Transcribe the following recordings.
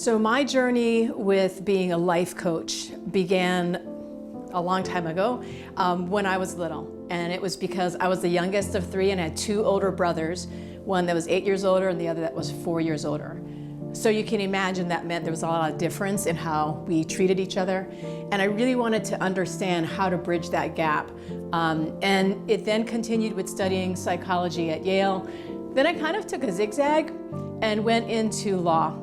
So my journey with being a life coach began a long time ago when I was little. And it was because I was the youngest of three and I had two older brothers, one that was 8 years older and the other that was 4 years older. So you can imagine that meant there was a lot of difference in how we treated each other. And I really wanted to understand how to bridge that gap. And it then continued with studying psychology at Yale. Then I kind of took a zigzag and went into law.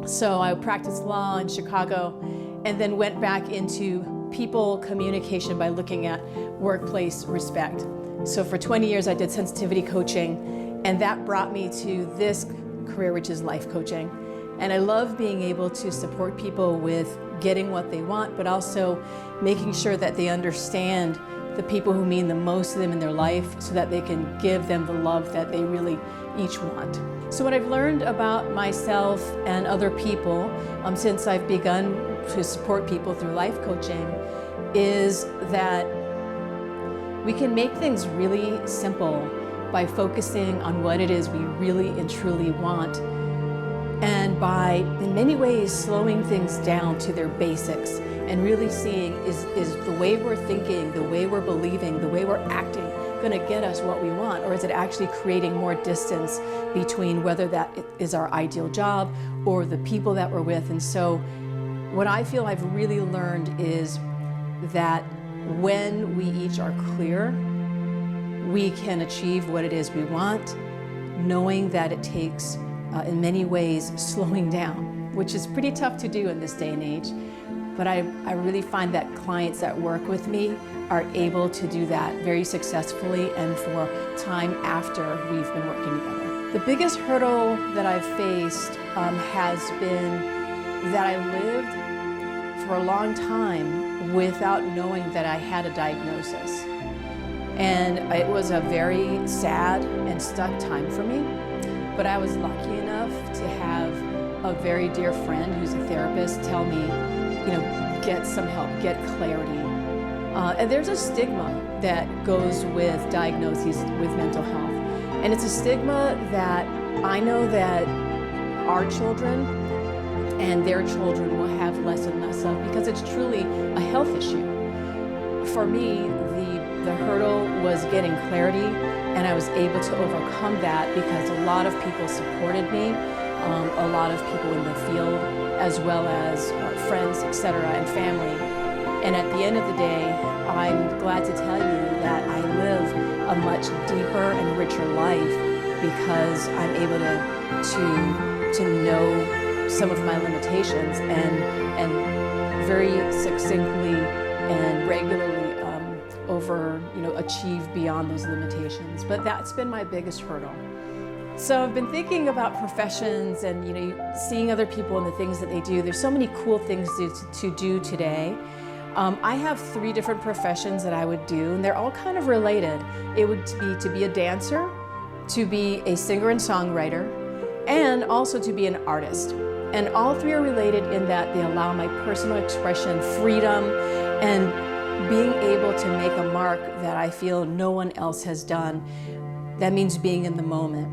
So I practiced law in Chicago and then went back into people communication by looking at workplace respect. So for 20 years I did sensitivity coaching, and that brought me to this career, which is life coaching. And I love being able to support people with getting what they want, but also making sure that they understand the people who mean the most to them in their life so that they can give them the love that they really each want. So what I've learned about myself and other people since I've begun to support people through life coaching is that we can make things really simple by focusing on what it is we really and truly want, and by, in many ways, slowing things down to their basics and really seeing is the way we're thinking, the way we're believing, the way we're acting going to get us what we want, or is it actually creating more distance between whether that is our ideal job or the people that we're with. And so what I feel I've really learned is that when we each are clear, we can achieve what it is we want, knowing that it takes, in many ways, slowing down, which is pretty tough to do in this day and age. But I really find that clients that work with me are able to do that very successfully and for time after we've been working together. The biggest hurdle that I've faced has been that I lived for a long time without knowing that I had a diagnosis. And it was a very sad and stuck time for me, but I was lucky enough to have a very dear friend who's a therapist tell me, get some help, get clarity. And there's a stigma that goes with diagnoses with mental health. And it's a stigma that I know that our children and their children will have less and less of because it's truly a health issue. For me, the hurdle was getting clarity, and I was able to overcome that because a lot of people supported me, a lot of people in the field, as well as friends, etc., and family. And at the end of the day, I'm glad to tell you that I live a much deeper and richer life because I'm able to know some of my limitations and very succinctly and regularly achieve beyond those limitations. But that's been my biggest hurdle. So I've been thinking about professions and seeing other people and the things that they do. There's so many cool things to do today. I have 3 different professions that I would do, and they're all kind of related. It would be to be a dancer, to be a singer and songwriter, and also to be an artist. And all 3 are related in that they allow my personal expression, freedom, and being able to make a mark that I feel no one else has done. That means being in the moment.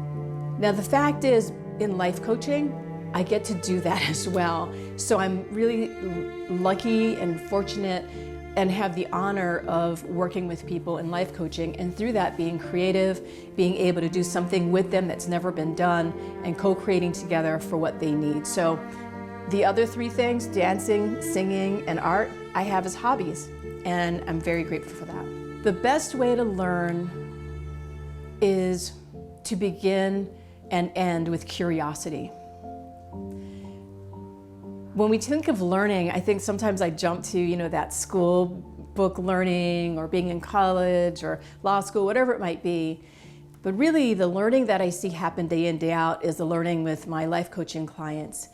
Now the fact is, in life coaching, I get to do that as well. So I'm really lucky and fortunate and have the honor of working with people in life coaching, and through that being creative, being able to do something with them that's never been done, and co-creating together for what they need. So the other 3 things, dancing, singing, and art, I have as hobbies, and I'm very grateful for that. The best way to learn is to begin and end with curiosity. When we think of learning, I think sometimes I jump to, that school book learning or being in college or law school, whatever it might be. But really the learning that I see happen day in, day out is the learning with my life coaching clients.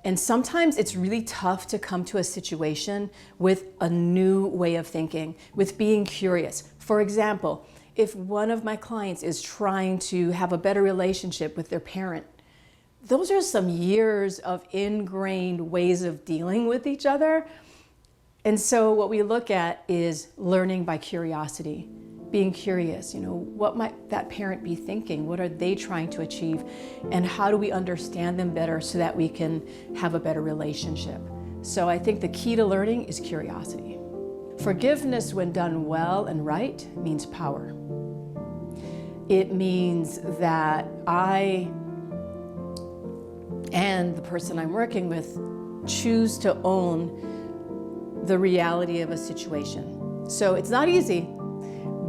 And sometimes it's really tough to come to a situation with a new way of thinking, with being curious. For example, if one of my clients is trying to have a better relationship with their parent, those are some years of ingrained ways of dealing with each other. And so what we look at is learning by curiosity. being curious, what might that parent be thinking? What are they trying to achieve? And how do we understand them better so that we can have a better relationship? So I think the key to learning is curiosity. Forgiveness, when done well and right, means power. It means that I and the person I'm working with choose to own the reality of a situation. So it's not easy,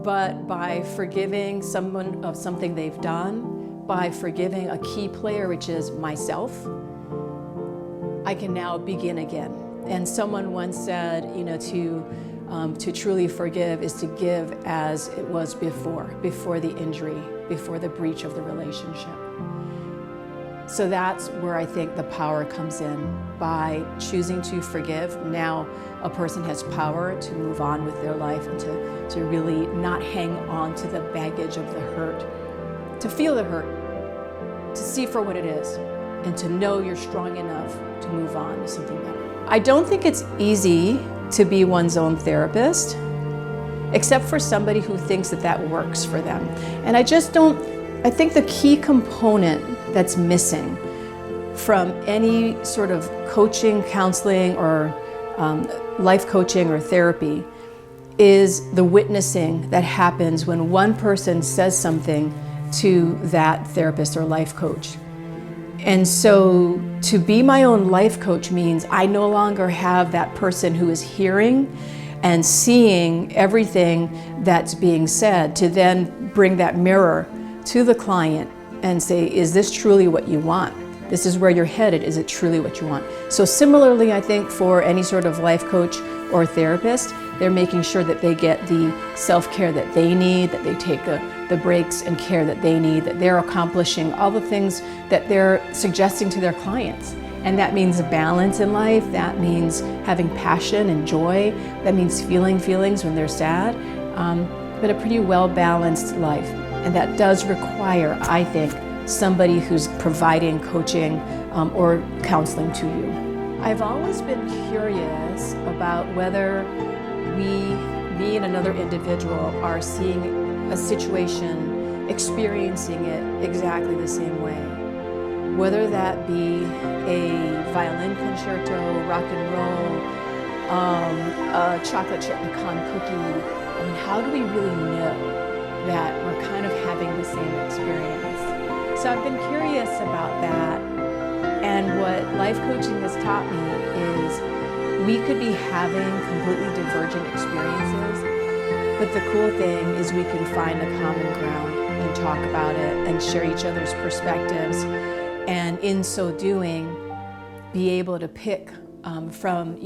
but by forgiving someone of something they've done, by forgiving a key player, which is myself, I can now begin again. And someone once said, to truly forgive is to give as it was before the injury, before the breach of the relationship. So that's where I think the power comes in. By choosing to forgive, now a person has power to move on with their life and to really not hang on to the baggage of the hurt, to feel the hurt, to see for what it is, and to know you're strong enough to move on to something better. I don't think it's easy to be one's own therapist, except for somebody who thinks that works for them. And I think the key component that's missing from any sort of coaching, counseling, or life coaching or therapy is the witnessing that happens when one person says something to that therapist or life coach. And so to be my own life coach means I no longer have that person who is hearing and seeing everything that's being said to then bring that mirror to the client and say, is this truly what you want? This is where you're headed. Is it truly what you want? So similarly, I think for any sort of life coach or therapist, they're making sure that they get the self-care that they need, that they take the breaks and care that they need, that they're accomplishing all the things that they're suggesting to their clients. And that means balance in life. That means having passion and joy. That means feeling feelings when they're sad, but a pretty well-balanced life. And that does require, I think, somebody who's providing coaching or counseling to you. I've always been curious about whether me and another individual are seeing a situation, experiencing it exactly the same way. Whether that be a violin concerto, rock and roll, a chocolate chip pecan cookie. I mean, how do we really know that we're kind of having the same experience? So I've been curious about that, and what life coaching has taught me is we could be having completely divergent experiences, but the cool thing is we can find a common ground and talk about it and share each other's perspectives, and in so doing, be able to pick from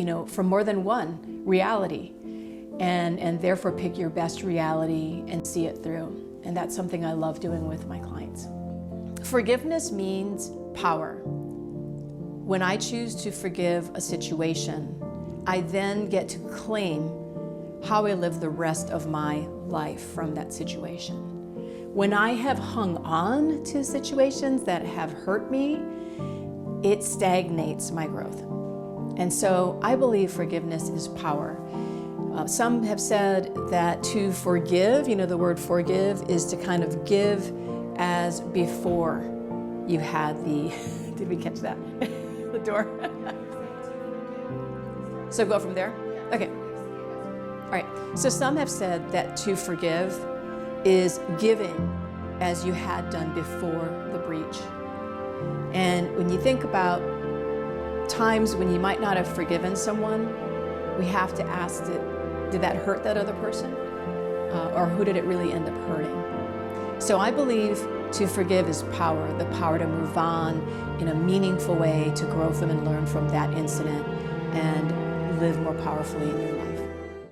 more than one reality, and therefore pick your best reality and see it through. And that's something I love doing with my clients. Forgiveness means power. When I choose to forgive a situation, I then get to claim how I live the rest of my life from that situation. When I have hung on to situations that have hurt me, it stagnates my growth. And so I believe forgiveness is power. Some have said that to forgive, the word forgive is to kind of give as before you had the, did we catch that? The door? So go from there? Okay. All right. So some have said that to forgive is giving as you had done before the breach. And when you think about times when you might not have forgiven someone, we have to ask, did that hurt that other person? Or who did it really end up hurting? So I believe to forgive is power, the power to move on in a meaningful way, to grow from and learn from that incident and live more powerfully in your life.